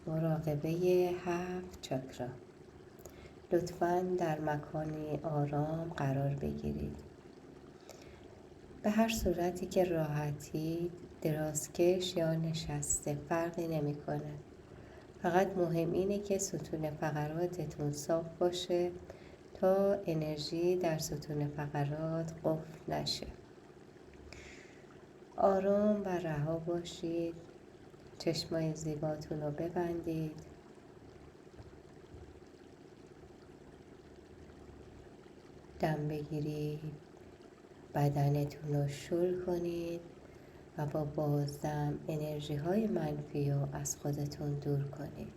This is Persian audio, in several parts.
مراقبه 7 چاکرا. لطفاً در مکانی آرام قرار بگیرید. به هر صورتی که راحتید، درازکش یا نشسته فرقی نمی‌کنه. فقط مهم اینه که ستون فقراتتون صاف باشه تا انرژی در ستون فقرات قفل نشه. آرام و رها باشید. چشمای زیباتون رو ببندید. دم بگیرید. بدنتون رو شل کنید و با بازدم انرژی های منفی رو از خودتون دور کنید.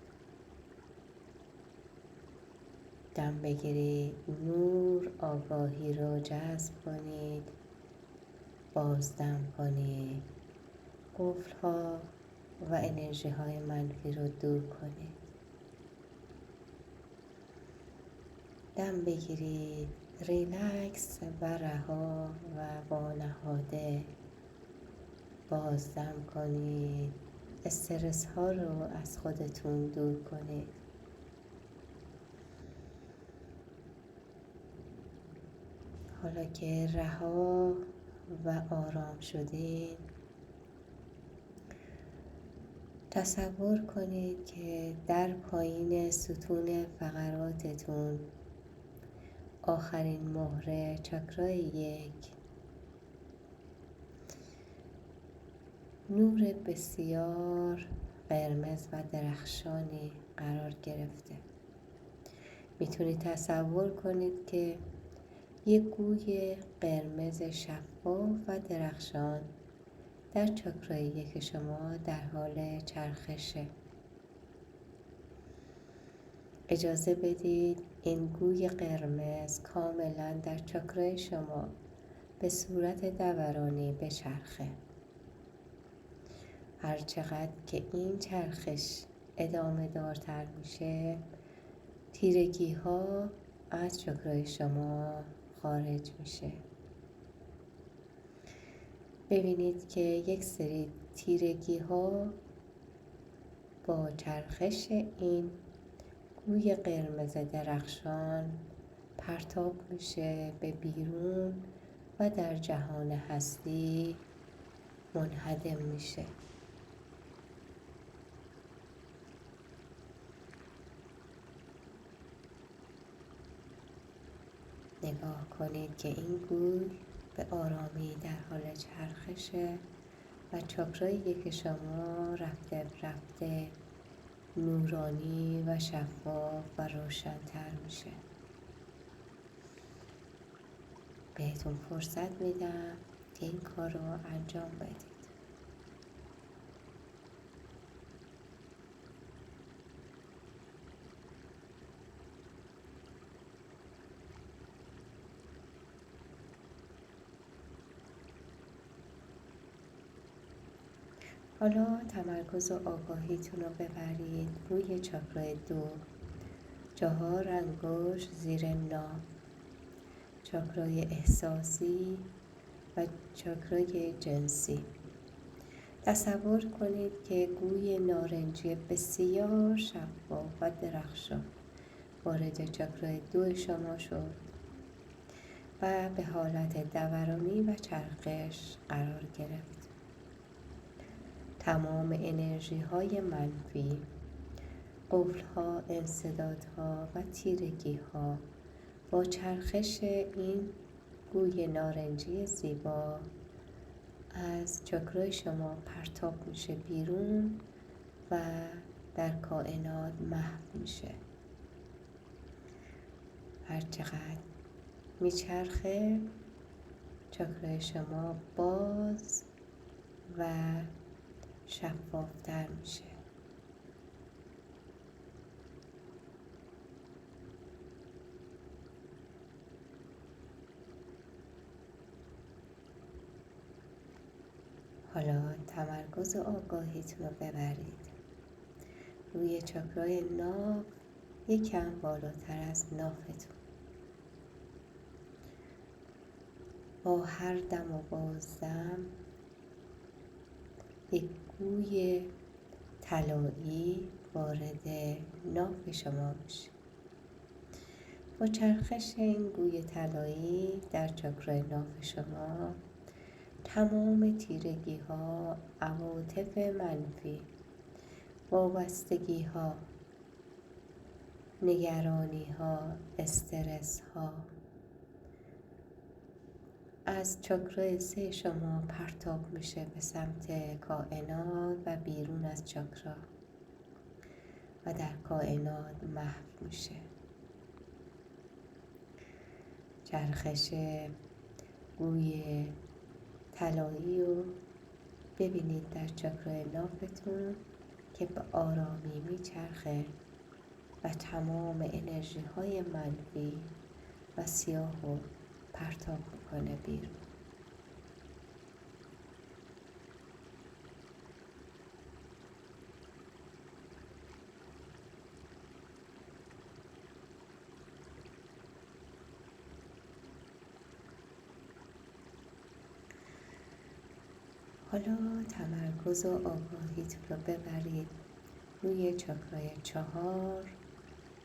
دم بگیرید. نور آگاهی رو جذب کنید. بازدم کنید. قفل ها و انرژی های منفی رو دور کنید. دم بگیرید. ریلکس و رها و وانهاده بازدم کنید. استرس ها رو از خودتون دور کنید. حالا که رها و آرام شدید، تصور کنید که در پایین ستون فقراتتون آخرین مهره چاکرای 1 نور بسیار قرمز و درخشانی قرار گرفته. میتونید تصور کنید که یک گوی قرمز شفاف و درخشان در چاکرای 1 شما در حال چرخشه. اجازه بدید این گوی قرمز کاملا در چاکرای شما به صورت دورانی بچرخه. هر چقدر که این چرخش ادامه دارتر میشه، تیرگی ها از چاکرای شما خارج میشه. ببینید که یک سری تیرگی ها با چرخش این گوی قرمز درخشان پرتاب میشه به بیرون و در جهان هستی منهدم میشه. نگاه کنید که این گوی به آرامی در حال چرخشه و چاکرای 1 شما رفته رفته نورانی و شفاف و روشن‌تر میشه. بهتون فرصت میدم که این کار رو انجام بدید. حالا تمرکز و آگاهیتون رو ببرید روی چاکرای 2، 4 انگشت زیر ناف، چاکرای احساسی و چاکرای جنسی. تصور کنید که گوی نارنجی بسیار شفاف و درخشان وارد چاکرای 2 شما شد و به حالت دورانی و چرخش قرار گرفت. تمام انرژی های منفی، قفل ها، انسداد ها و تیرگی ها با چرخش این گوی نارنجی زیبا از چاکرای شما پرتاب میشه بیرون و در کائنات محو میشه. هر چقدر میچرخه چاکرای شما باز و شفافتر میشه. حالا تمرکز آگاهیتون رو ببرید روی چاکرای ناف، یکم بالاتر از نافتون. با هر دم و بازدم یک گوی طلایی وارد ناف شما میشه. با چرخش این گوی طلایی در چاکرای ناف شما تمام تیرگی ها، عواطف منفی، وابستگی ها، نگرانی ها، استرس ها از چاکرای 3 شما پرتاب میشه به سمت کائنات و بیرون از چاکرا و در کائنات محو میشه. چرخش گوی طلایی رو ببینید در چاکرای نافتون که به آرامی میچرخه و تمام انرژی های منفی و سیاه رو پرتاب میکنه بیرون. حالا تمرکز و آگاهیتون رو ببرید روی چاکرای 4،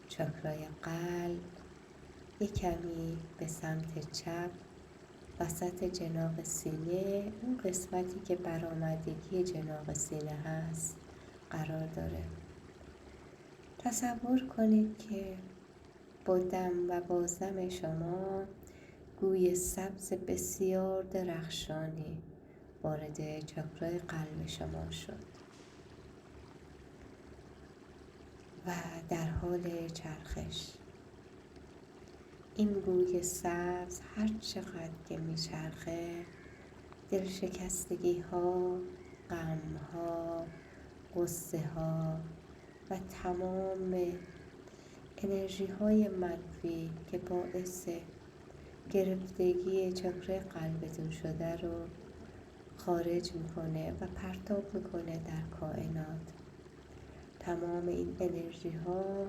چاکرای قلب، یک کمی به سمت چپ وسط جناق سینه، اون قسمتی که برآمدگی جناق سینه هست قرار داره. تصور کنید که با دم و بازدم شما گوی سبز بسیار درخشانی وارد چاکرای قلب شما شد و در حال چرخش. این گوی سبز هر چقدر که میچرخه دلشکستگی ها، غم ها، غصه ها و تمام انرژی های منفی که باعث گرفتگی چاکرای قلبتون شده رو خارج میکنه و پرتاب میکنه در کائنات. تمام این انرژی ها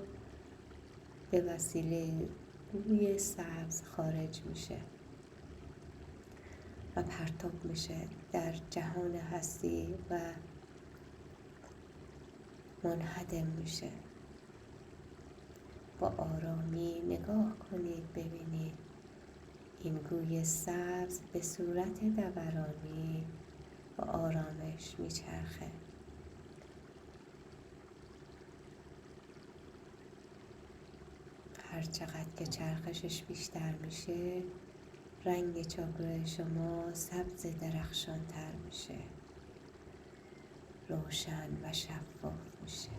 به وسیله گوی سبز خارج میشه و پرتاب میشه در جهان هستی و منهدم میشه. با آرامی نگاه کنید، ببینید این گوی سبز به صورت دورانی با آرامش میچرخه. هر چقدر که چرخشش بیشتر میشه رنگ چاکرای شما سبز درخشان تر میشه، روشن و شفاف میشه.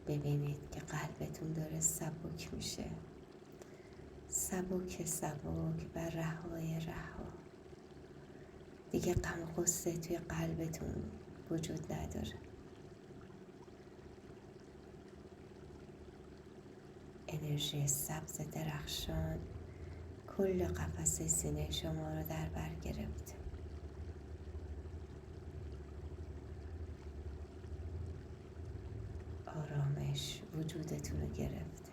ببینید که قلبتون داره سبک میشه، سبک سبک و رهای رها. دیگه غم غصه توی قلبتون وجود نداره. انرژی سبز درخشان کل قفسه سینه شما رو در بر گرفته. آرامش وجودتون رو گرفته.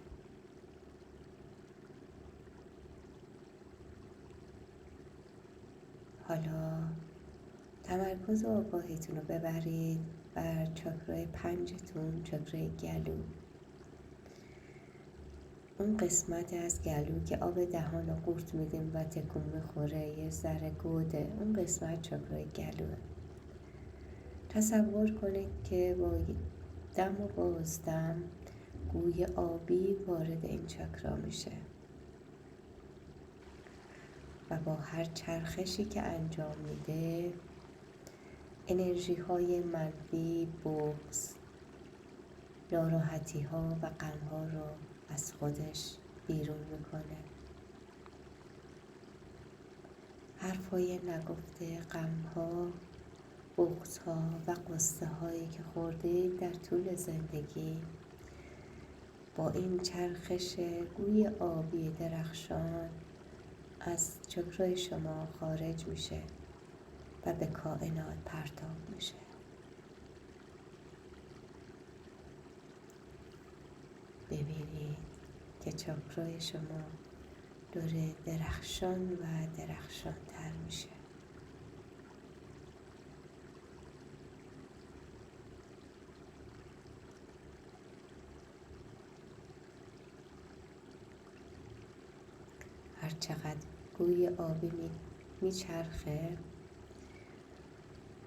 حالا تمرکز و آگاهیتون رو ببرید بر چاکرای 5تون، چاکرای گلو. اون قسمت از گلو که آب دهان رو قورت میدیم و تکون میخوره، یه ذره گوده، اون قسمت چاکرای گلوه. تصور کنید که با دم و بازدم گوی آبی وارد این چاکرا میشه و با هر چرخشی که انجام میده انرژی های منفی، بغض، ناراحتی ها و غم ها رو از خودش بیرون میکنه. حرفای نگفته، غم ها، بغض ها و قصه هایی که خوردید در طول زندگی با این چرخش گوی آبی درخشان از چاکرای شما خارج میشه و به کائنات پرتاب میشه. ببینید که چاکرای شما داره درخشان و درخشان تر میشه. هر چقدر گوی آبی میچرخه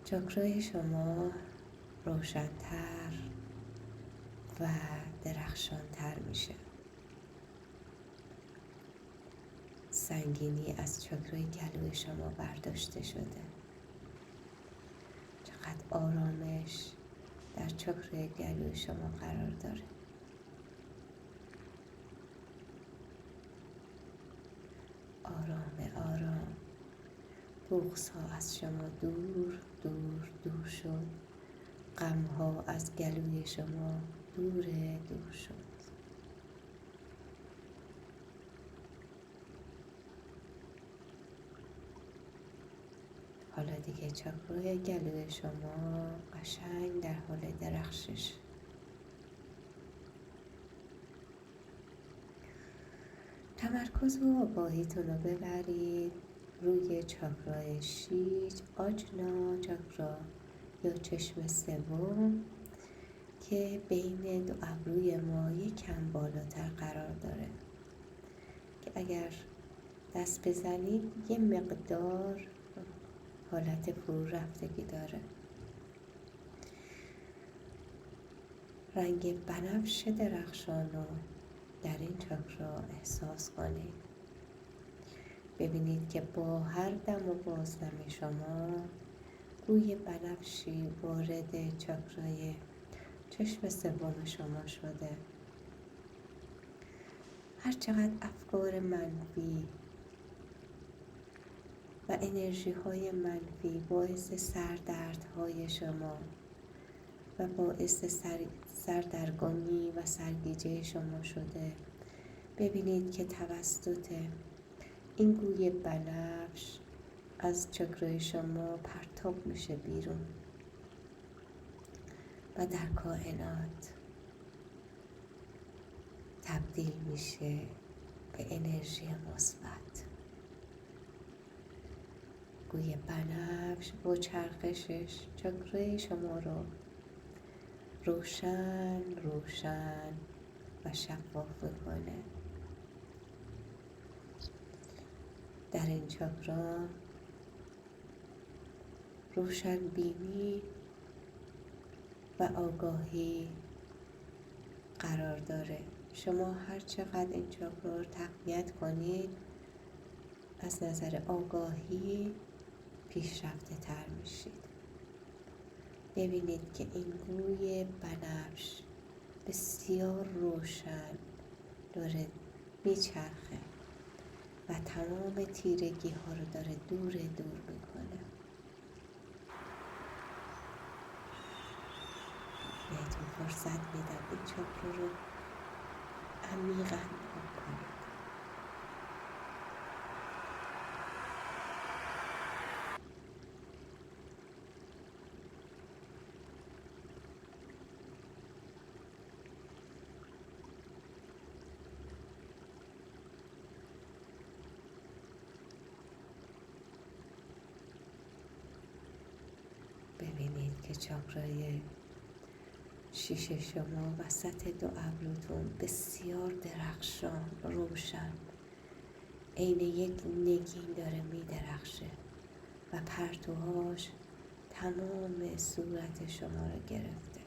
چاکرای شما روشن‌تر و درخشان‌تر میشه. سنگینی از چاکرای گلوی شما برداشته شده. چقدر آرامش در چاکرای گلوی شما قرار داره. آرام آرام بغض‌ها از شما دور دور دور شد. غم‌ها از گلوی شما دور دور شد. حالا دیگه چاکرای گلوی شما قشنگ در حال درخشش. تمرکز و آگاهیتون رو ببرید روی چاکرای شیش آجنا چاکرا یا چشم سوم که بین دو ابروی ما یکم بالاتر قرار داره که اگر دست بزنید یه مقدار حالت فرو رفتگی داره. رنگ بنفش درخشان رو در این چاکرا احساس کنید. ببینید که با هر دم و بازدم شما گوی بنفشی وارد چاکرای چشم سوم شما شده. هر چقدر افکار منفی و انرژی های منفی باعث سردردهای شما و باعث سردرگمی و سرگیجه شما شده، ببینید که توسط این گوی بنفش از چاکرای شما پرتاب میشه بیرون و در کائنات تبدیل میشه به انرژی مثبت. گوی بنفش با چرخشش چاکرای شما رو روشن روشن و شفاف میکنه. در این چاکرا روشن بینی و آگاهی قرار داره. شما هر چقدر این چاکرا رو تقویت کنید از نظر آگاهی پیشرفته تر میشید. ببینید که این گوی بنفش بسیار روشن داره میچرخه و تمام تیرگی ها رو داره دور دور میکنه. بهتون فرصت میدم این چاکرا رو عمیقاً پاک کنید. ببینید که چاکرای شیشه شما وسط دو ابروتون بسیار درخشان روشن عین یک نگین داره می درخشه و پرتوهاش تمام صورت شما رو گرفته.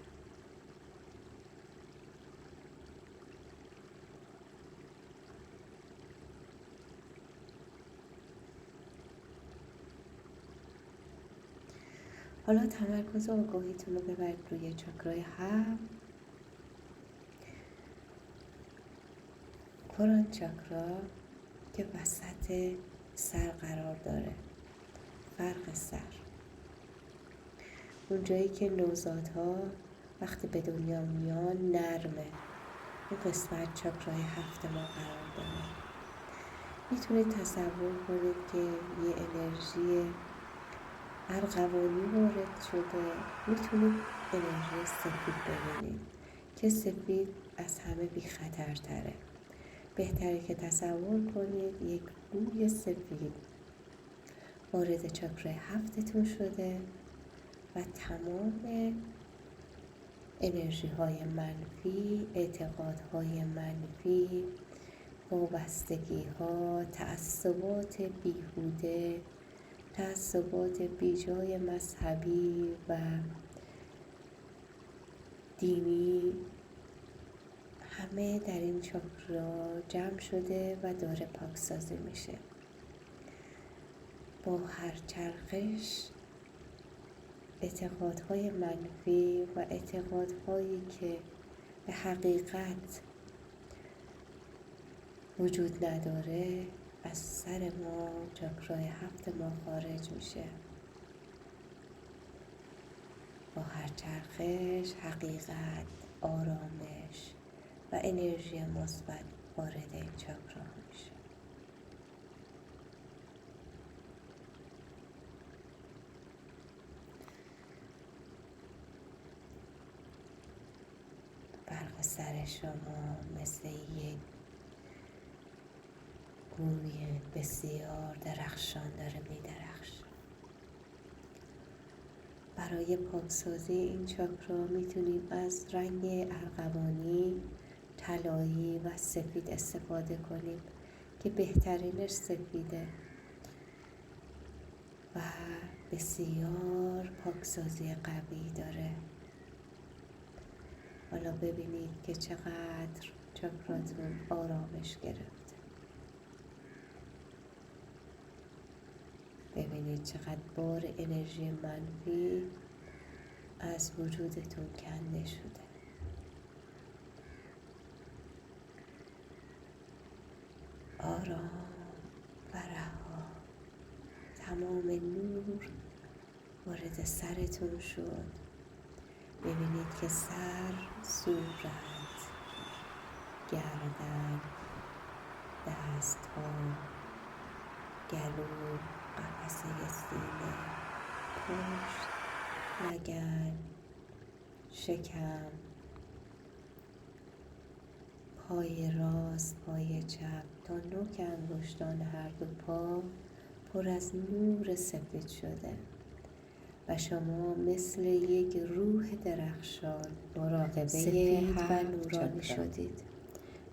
حالا تمرکز آگاهیتون رو ببرید روی چاکرای 7 کرون چاکرا که وسط سر قرار داره. فرق سر اون جایی که نوزادها وقتی به دنیا میان نرمه، این قسمت چاکرای 7 ما قرار داره. میتونید تصور کنید که یه انرژی ارغوانی وارد شده. میتونید انرژی سفید ببینید که سفید از همه بی خطرتره. بهتره که تصور کنید یک بوی سفید وارد چاکرای هفتتون شده و تمام انرژی های منفی، اعتقادهای منفی، وابستگی ها، تعصبات بیهوده، تعصبات بیجای مذهبی و دینی همه در این چاکرا جمع شده و داره پاکسازی میشه. با هر چرخش اعتقادهای منفی و اعتقادهایی که به حقیقت وجود نداره از سر ما، چاکرای هفت ما خارج میشه. با هر چرخش حقیقت، آرامش و انرژی مثبت وارد این چاکرا میشه. برق سر شما مثل یک گوی بسیار درخشان داره میدرخشه. برای پاکسازی این چاکرا میتونیم از رنگ ارغوانی، طلایی و سفید استفاده کنیم که بهترینش سفیده و بسیار پاکسازی قوی داره. حالا ببینید که چقدر چاکراتون آرامش گرفته. ببینید چقدر بار انرژی منفی از وجودتون کنده شده. آرام و رها. تمام نور وارد سرتون شد. ببینید که سر، صورت، گردن، دست‌ها، گلو، قفسه سینه، پشت، لگن، شکم، پای راست، پای چپ تا نوک انگشتان هر دو پا پر از نور سفید شده و شما مثل یک روح درخشان مراقبه و نورانی شدید.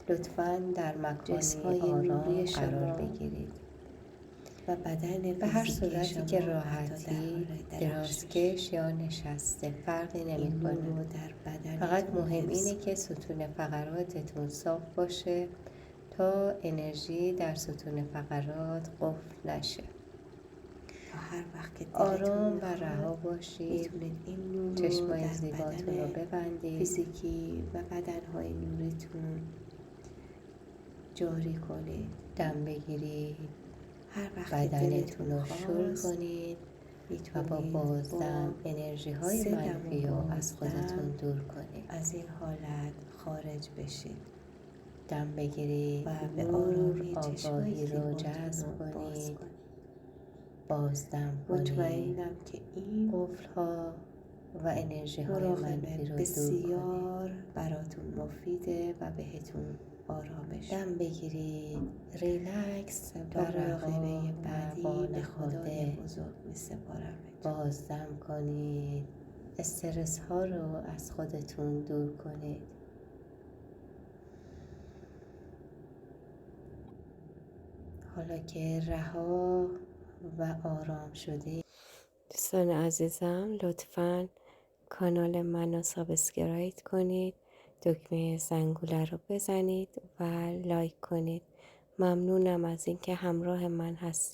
لطفاً در مکانی آرام قرار بگیرید و بدن به هر صورتی که راحتی، درازکش یا نشسته فرقی نمی‌کنه. فقط مهم اینه که ستون فقراتتون صاف باشه تا انرژی در ستون فقرات قفل نشه. هر وقت که آرام و رها باشید میتونید این نور چشمای زیباتون رو ببندید، فیزیکی و بدنهای نوریتون جاری کنید. دم بگیرید، هر وقت بدنتون رو شل کنید و با بازدم انرژی های منفی رو از خودتون دور کنید. از این حالت خارج بشید. دم بگیرید و به آرامی آگاهی رو جذب کنید. بازدم کنید. مطمئنم که این قفل‌ها و انرژی های منفی رو بسیار براتون مفیده و بهتون آرامش. دم بگیرید، ریلکس و مراقبه بعدی به خدای بزرگ می‌سپارم. بازدم کنید، استرس ها رو از خودتون دور کنید. حالا که رها و آرام شدید، دوستان عزیزم لطفاً کانال منو سابسکرایب کنید، دکمه زنگوله رو بزنید و لایک کنید. ممنونم از اینکه همراه من هستید.